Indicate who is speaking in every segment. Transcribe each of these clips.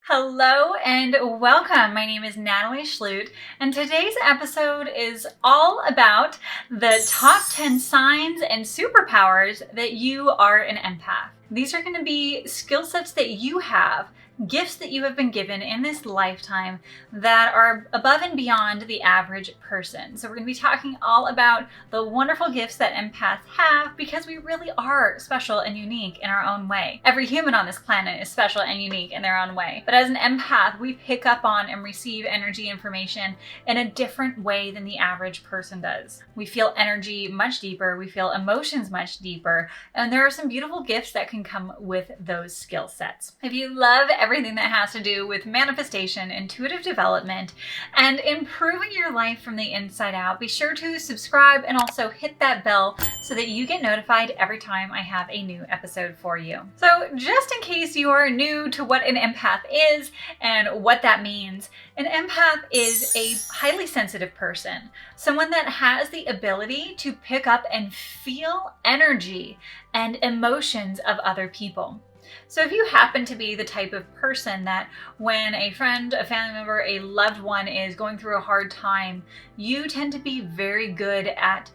Speaker 1: Hello and welcome. My name is Natalie Schlute, and today's episode is all about the top 10 signs and superpowers that you are an empath. These are going to be skill sets that you have, gifts that you have been given in this lifetime that are above and beyond the average person. So we're going to be talking all about the wonderful gifts that empaths have because we really are special and unique in our own way. Every human on this planet is special and unique in their own way. But as an empath, we pick up on and receive energy information in a different way than the average person does. We feel energy much deeper, we feel emotions much deeper, and there are some beautiful gifts that can come with those skill sets. If you love everything that has to do with manifestation, intuitive development, and improving your life from the inside out, be sure to subscribe and also hit that bell so that you get notified every time I have a new episode for you. So just in case you are new to what an empath is and what that means, an empath is a highly sensitive person, someone that has the ability to pick up and feel energy and emotions of other people. So if you happen to be the type of person that when a friend, a family member, a loved one is going through a hard time, you tend to be very good at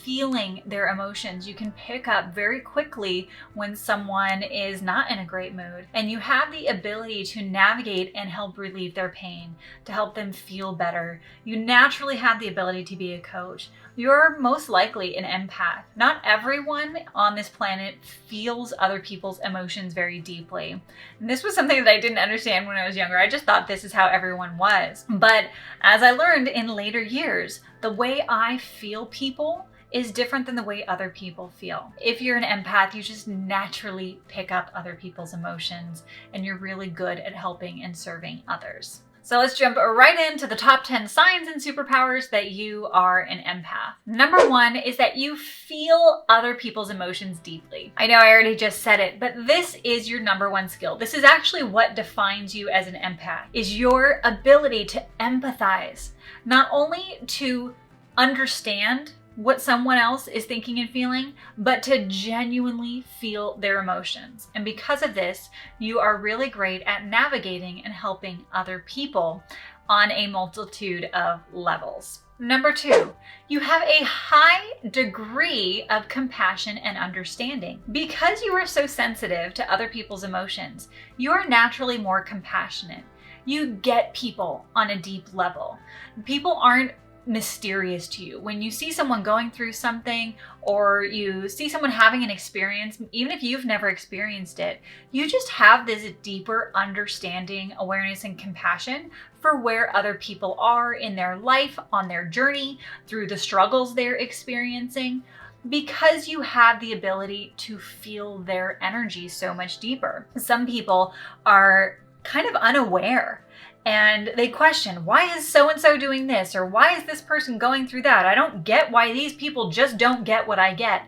Speaker 1: feeling their emotions. You can pick up very quickly when someone is not in a great mood, and you have the ability to navigate and help relieve their pain, to help them feel better. You naturally have the ability to be a coach. You're most likely an empath. Not everyone on this planet feels other people's emotions very deeply. And this was something that I didn't understand when I was younger. I just thought this is how everyone was. But as I learned in later years, the way I feel people is different than the way other people feel. If you're an empath, you just naturally pick up other people's emotions, and you're really good at helping and serving others. So let's jump right into the top 10 signs and superpowers that you are an empath. Number 1 is that you feel other people's emotions deeply. I know I already just said it, but this is your number 1 skill. This is actually what defines you as an empath, is your ability to empathize, not only to understand what someone else is thinking and feeling, but to genuinely feel their emotions. And because of this, you are really great at navigating and helping other people on a multitude of levels. Number 2, you have a high degree of compassion and understanding. Because you are so sensitive to other people's emotions, you are naturally more compassionate. You get people on a deep level. People aren't mysterious to you. When you see someone going through something, or you see someone having an experience, even if you've never experienced it, you just have this deeper understanding, awareness, and compassion for where other people are in their life, on their journey, through the struggles they're experiencing, because you have the ability to feel their energy so much deeper. Some people are kind of unaware, and they question, why is so-and-so doing this? Or why is this person going through that? I don't get why these people just don't get what I get.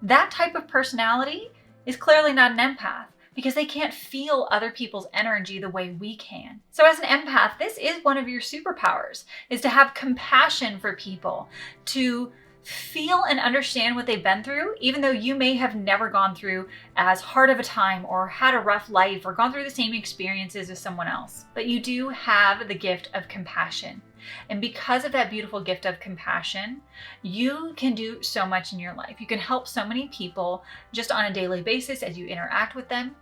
Speaker 1: That type of personality is clearly not an empath, because they can't feel other people's energy the way we can. So as an empath, this is one of your superpowers, is to have compassion for people, to feel and understand what they've been through, even though you may have never gone through as hard of a time or had a rough life or gone through the same experiences as someone else. But you do have the gift of compassion. And because of that beautiful gift of compassion, you can do so much in your life. You can help so many people just on a daily basis as you interact with them,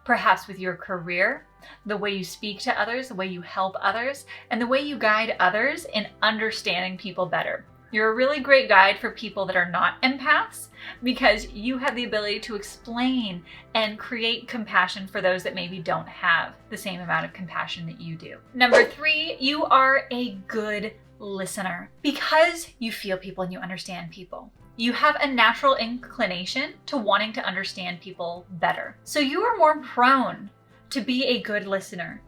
Speaker 1: perhaps with your career, the way you speak to others, the way you help others, and the way you guide others in understanding people better. You're a really great guide for people that are not empaths, because you have the ability to explain and create compassion for those that maybe don't have the same amount of compassion that you do. Number 3, you are a good listener. Because you feel people and you understand people, you have a natural inclination to wanting to understand people better. So you are more prone to be a good listener,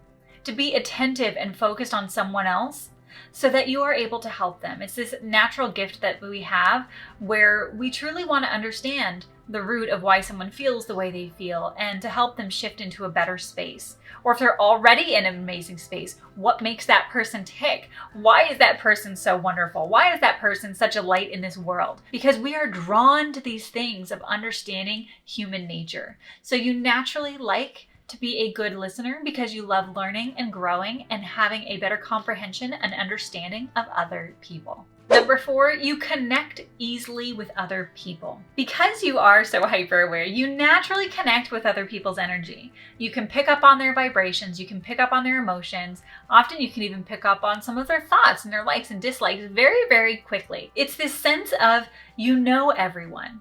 Speaker 1: to be attentive and focused on someone else, so that you are able to help them. It's this natural gift that we have where we truly want to understand the root of why someone feels the way they feel and to help them shift into a better space. Or if they're already in an amazing space, what makes that person tick? Why is that person so wonderful? Why is that person such a light in this world? Because we are drawn to these things of understanding human nature. So you naturally like to be a good listener because you love learning and growing and having a better comprehension and understanding of other people. Number 4, you connect easily with other people. Because you are so hyper aware, you naturally connect with other people's energy. You can pick up on their vibrations, you can pick up on their emotions. Often you can even pick up on some of their thoughts and their likes and dislikes very, very quickly. It's this sense of you know everyone,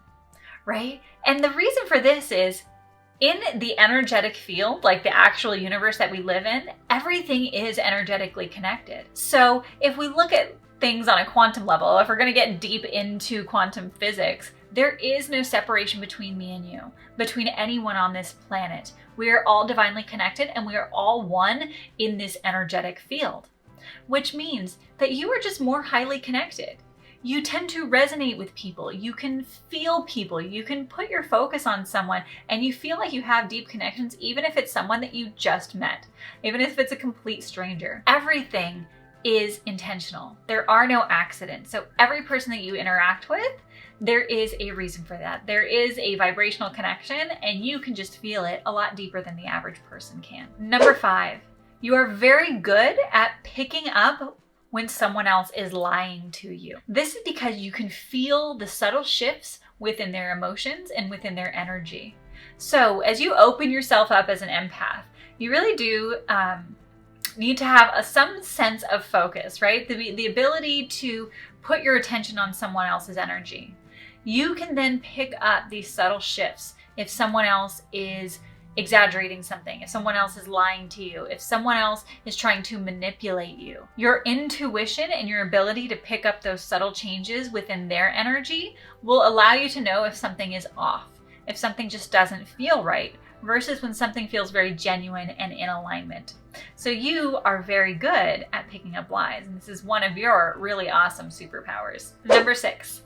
Speaker 1: right? And the reason for this is in the energetic field, like the actual universe that we live in, everything is energetically connected. So if we look at things on a quantum level, if we're going to get deep into quantum physics, there is no separation between me and you, between anyone on this planet. We are all divinely connected and we are all one in this energetic field, which means that you are just more highly connected. You tend to resonate with people. You can feel people. You can put your focus on someone and you feel like you have deep connections, even if it's someone that you just met, even if it's a complete stranger. Everything is intentional. There are no accidents. So every person that you interact with, there is a reason for that. There is a vibrational connection and you can just feel it a lot deeper than the average person can. Number 5, you are very good at picking up when someone else is lying to you. This is because you can feel the subtle shifts within their emotions and within their energy. So as you open yourself up as an empath, you really do need to have some sense of focus, right? The ability to put your attention on someone else's energy. You can then pick up these subtle shifts if someone else is exaggerating something, if someone else is lying to you, if someone else is trying to manipulate you. Your intuition and your ability to pick up those subtle changes within their energy will allow you to know if something is off, if something just doesn't feel right, versus when something feels very genuine and in alignment. So you are very good at picking up lies, and this is one of your really awesome superpowers. Number 6,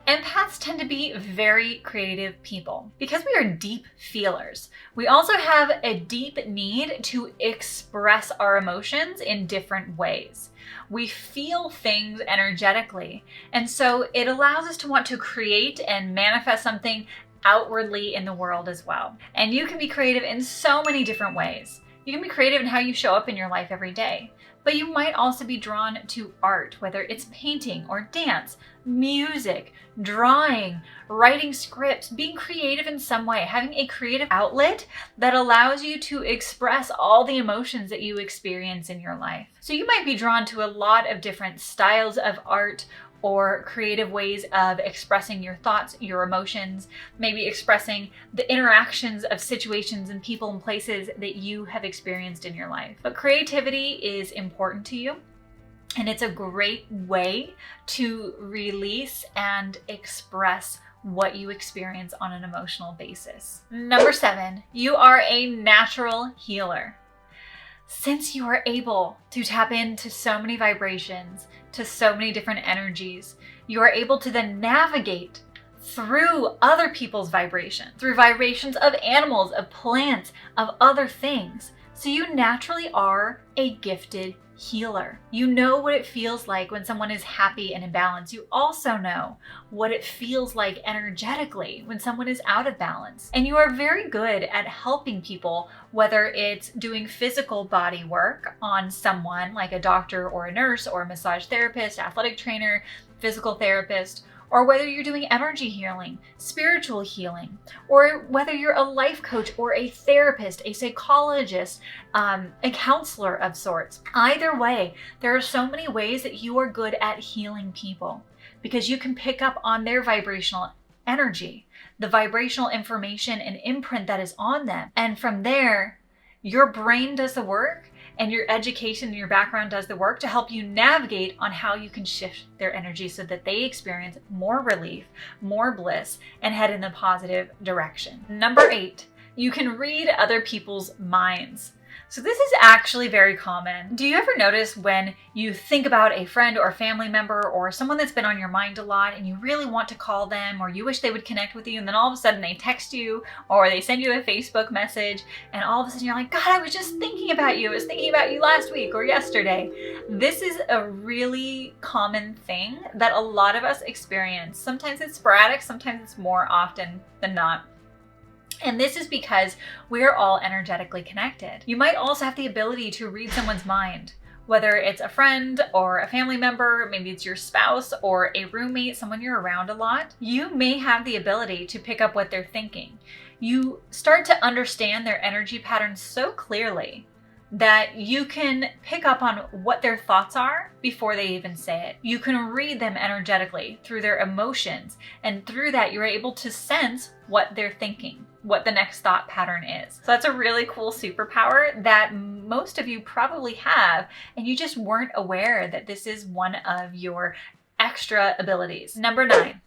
Speaker 1: empaths tend to be very creative people. Because we are deep feelers, we also have a deep need to express our emotions in different ways. We feel things energetically, and so it allows us to want to create and manifest something outwardly in the world as well. And you can be creative in so many different ways. You can be creative in how you show up in your life every day, but you might also be drawn to art, whether it's painting or dance, music, drawing, writing scripts, being creative in some way, having a creative outlet that allows you to express all the emotions that you experience in your life. So you might be drawn to a lot of different styles of art or creative ways of expressing your thoughts, your emotions, maybe expressing the interactions of situations and people and places that you have experienced in your life. But creativity is important to you, and it's a great way to release and express what you experience on an emotional basis. Number 7, you are a natural healer. Since you are able to tap into so many vibrations, to so many different energies, you are able to then navigate through other people's vibrations, through vibrations of animals, of plants, of other things. So you naturally are a gifted healer. You know what it feels like when someone is happy and in balance. You also know what it feels like energetically when someone is out of balance. And you are very good at helping people, whether it's doing physical body work on someone like a doctor or a nurse or a massage therapist, athletic trainer, physical therapist, or whether you're doing energy healing, spiritual healing, or whether you're a life coach or a therapist, a psychologist, a counselor of sorts. Either way, there are so many ways that you are good at healing people because you can pick up on their vibrational energy, the vibrational information and imprint that is on them. And from there, your brain does the work and your education and your background does the work to help you navigate on how you can shift their energy so that they experience more relief, more bliss, and head in the positive direction. Number 8, you can read other people's minds. So this is actually very common. Do you ever notice when you think about a friend or a family member or someone that's been on your mind a lot and you really want to call them or you wish they would connect with you, and then all of a sudden they text you or they send you a Facebook message and all of a sudden you're like, God, I was just thinking about you. I was thinking about you last week or yesterday. This is a really common thing that a lot of us experience. Sometimes it's sporadic, sometimes it's more often than not. And this is because we're all energetically connected. You might also have the ability to read someone's mind, whether it's a friend or a family member, maybe it's your spouse or a roommate, someone you're around a lot. You may have the ability to pick up what they're thinking. You start to understand their energy patterns so clearly that you can pick up on what their thoughts are before they even say it. You can read them energetically through their emotions, and through that you're able to sense what they're thinking, what the next thought pattern is. So that's a really cool superpower that most of you probably have, and you just weren't aware that this is one of your extra abilities. Number 9.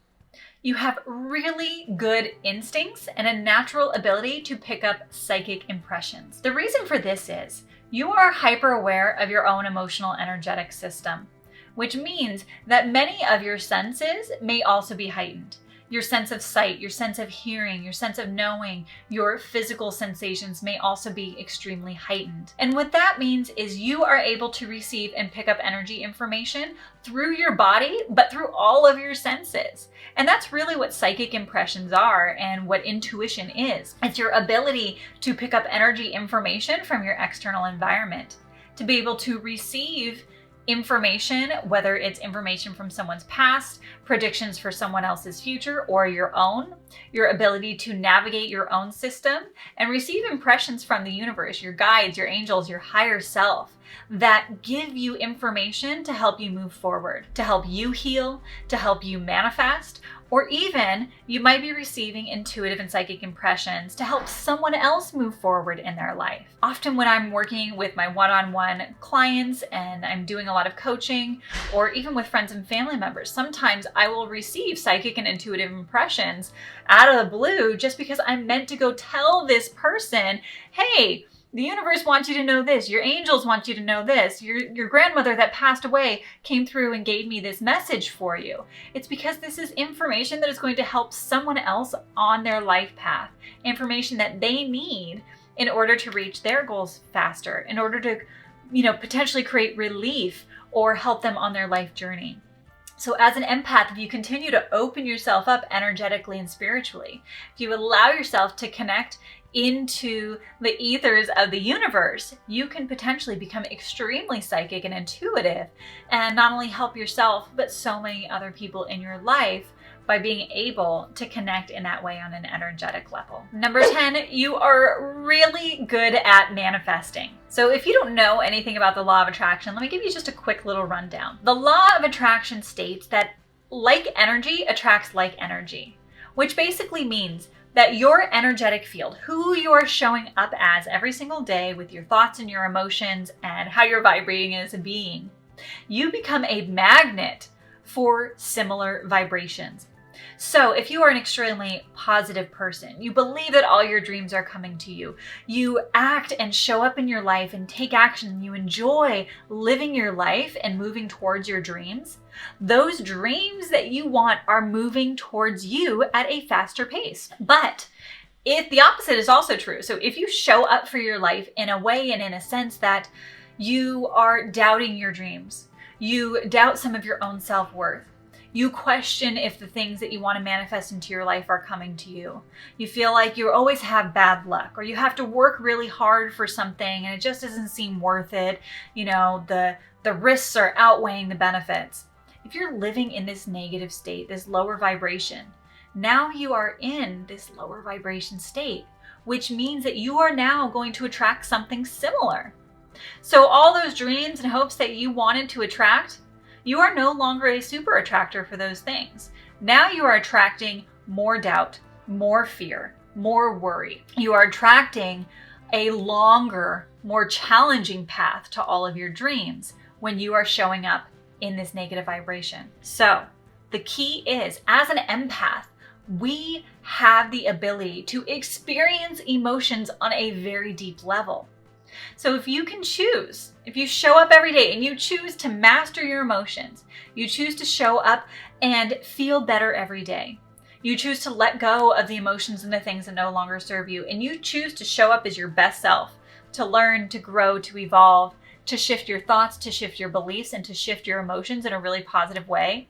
Speaker 1: You have really good instincts and a natural ability to pick up psychic impressions. The reason for this is you are hyper aware of your own emotional energetic system, which means that many of your senses may also be heightened. Your sense of sight, your sense of hearing, your sense of knowing, your physical sensations may also be extremely heightened. And what that means is you are able to receive and pick up energy information through your body, but through all of your senses. And that's really what psychic impressions are and what intuition is. It's your ability to pick up energy information from your external environment, to be able to receive information, whether it's information from someone's past, predictions for someone else's future, or your own, your ability to navigate your own system and receive impressions from the universe, your guides, your angels, your higher self, that give you information to help you move forward, to help you heal, to help you manifest, or even you might be receiving intuitive and psychic impressions to help someone else move forward in their life. Often when I'm working with my one-on-one clients and I'm doing a lot of coaching, or even with friends and family members, sometimes I will receive psychic and intuitive impressions out of the blue just because I'm meant to go tell this person, hey, the universe wants you to know this. Your angels want you to know this. Your grandmother that passed away came through and gave me this message for you. It's because this is information that is going to help someone else on their life path. Information that they need in order to reach their goals faster, in order to, potentially create relief or help them on their life journey. So as an empath, if you continue to open yourself up energetically and spiritually, if you allow yourself to connect into the ethers of the universe, you can potentially become extremely psychic and intuitive and not only help yourself, but so many other people in your life by being able to connect in that way on an energetic level. Number 10, you are really good at manifesting. So if you don't know anything about the law of attraction, let me give you just a quick little rundown. The law of attraction states that like energy attracts like energy, which basically means that your energetic field, who you're showing up as every single day with your thoughts and your emotions and how you're vibrating as a being, you become a magnet for similar vibrations. So if you are an extremely positive person, you believe that all your dreams are coming to you, you act and show up in your life and take action, you enjoy living your life and moving towards your dreams, those dreams that you want are moving towards you at a faster pace. But if the opposite is also true, so if you show up for your life in a way and in a sense that you are doubting your dreams, you doubt some of your own self-worth, you question if the things that you want to manifest into your life are coming to you. You feel like you always have bad luck, or you have to work really hard for something and it just doesn't seem worth it. The risks are outweighing the benefits. If you're living in this negative state, this lower vibration, now you are in this lower vibration state, which means that you are now going to attract something similar. So all those dreams and hopes that you wanted to attract, you are no longer a super attractor for those things. Now you are attracting more doubt, more fear, more worry. You are attracting a longer, more challenging path to all of your dreams when you are showing up in this negative vibration. So the key is, as an empath, we have the ability to experience emotions on a very deep level. So if you can choose, if you show up every day and you choose to master your emotions, you choose to show up and feel better every day, you choose to let go of the emotions and the things that no longer serve you, and you choose to show up as your best self, to learn, to grow, to evolve, to shift your thoughts, to shift your beliefs, and to shift your emotions in a really positive way,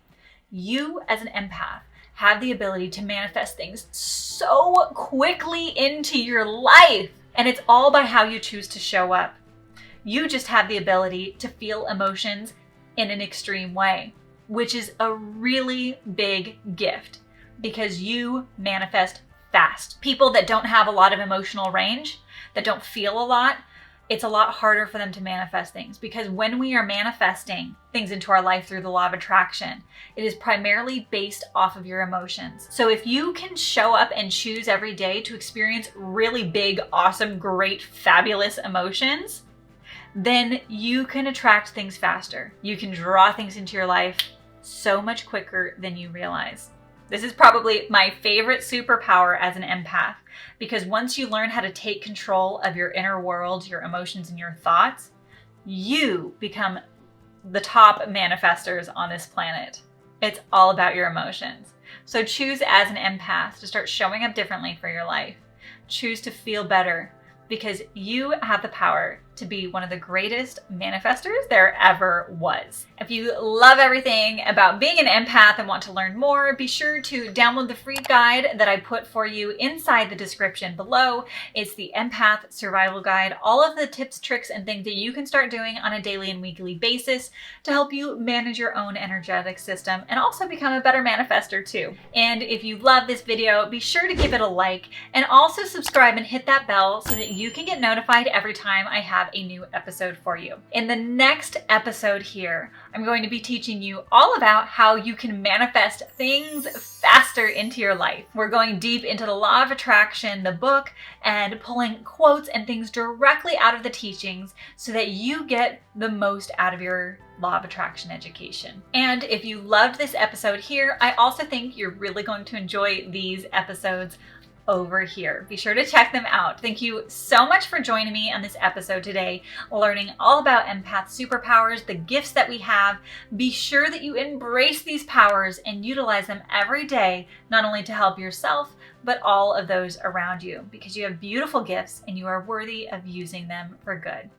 Speaker 1: you as an empath have the ability to manifest things so quickly into your life. And it's all by how you choose to show up. You just have the ability to feel emotions in an extreme way, which is a really big gift because you manifest fast. People that don't have a lot of emotional range, that don't feel a lot, it's a lot harder for them to manifest things because when we are manifesting things into our life through the law of attraction, it is primarily based off of your emotions. So if you can show up and choose every day to experience really big, awesome, great, fabulous emotions, then you can attract things faster. You can draw things into your life so much quicker than you realize. This is probably my favorite superpower as an empath because once you learn how to take control of your inner world, your emotions, and your thoughts, you become the top manifestors on this planet. It's all about your emotions. So choose as an empath to start showing up differently for your life. Choose to feel better because you have the power to be one of the greatest manifestors there ever was. If you love everything about being an empath and want to learn more, be sure to download the free guide that I put for you inside the description below. It's the Empath Survival Guide, all of the tips, tricks, and things that you can start doing on a daily and weekly basis to help you manage your own energetic system and also become a better manifestor too. And if you love this video, be sure to give it a like and also subscribe and hit that bell so that you can get notified every time I have a new episode for you. In the next episode here, I'm going to be teaching you all about how you can manifest things faster into your life. We're going deep into the law of attraction, the book, and pulling quotes and things directly out of the teachings so that you get the most out of your law of attraction education. And if you loved this episode here, I also think you're really going to enjoy these episodes over here. Be sure to check them out. Thank you so much for joining me on this episode today, learning all about empath superpowers, the gifts that we have. Be sure that you embrace these powers and utilize them every day, not only to help yourself, but all of those around you, because you have beautiful gifts and you are worthy of using them for good.